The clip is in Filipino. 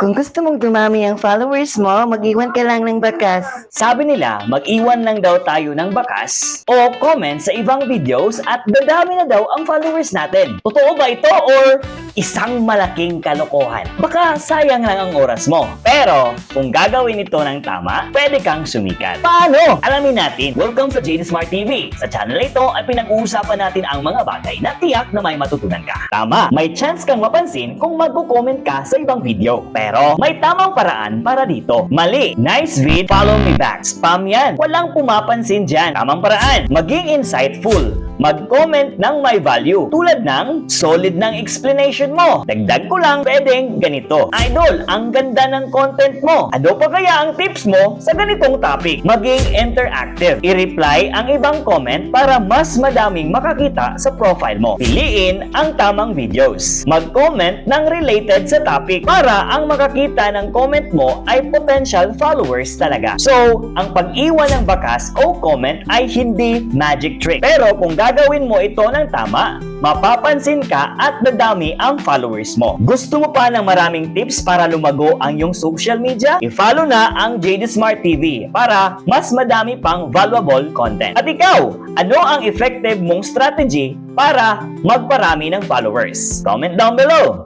Kung gusto mong dumami ang followers mo, mag-iwan ka lang ng bakas. Sabi nila, mag-iwan lang daw tayo ng bakas o comment sa ibang videos at dadami na daw ang followers natin. Totoo ba ito or isang malaking kalokohan? Baka sayang lang ang oras mo. Pero kung gagawin ito ng tama, pwede kang sumikat. Paano? Alamin natin. Welcome sa JD Smart TV. Sa channel na ito ay pinag-uusapan natin ang mga bagay na tiyak na may matutunan ka. Tama, may chance kang mapansin kung magko-comment ka sa ibang video. Pero may tamang paraan para dito. Mali. Nice vid, follow me back. Spam yan. Walang pumapansin dyan. Tamang paraan. Maging insightful. Mag-comment ng may value. Tulad ng solid ng explanation mo. Dagdag ko lang, pwedeng ganito. Idol, ang ganda ng content mo. Ano pa kaya ang tips mo sa ganitong topic? Maging interactive. I-reply ang ibang comment para mas madaming makakita sa profile mo. Piliin ang tamang videos. Mag-comment ng related sa topic para ang makakita ng comment mo ay potential followers talaga. So, ang pag-iwan ng bakas o comment ay hindi magic trick. Pero kung gagawin mo ito ng tama, mapapansin ka at dadami ang followers mo. Gusto mo pa ng maraming tips para lumago ang iyong social media? I-follow na ang JD Smart TV para mas madami pang valuable content. At ikaw, ano ang effective mong strategy para magparami ng followers? Comment down below!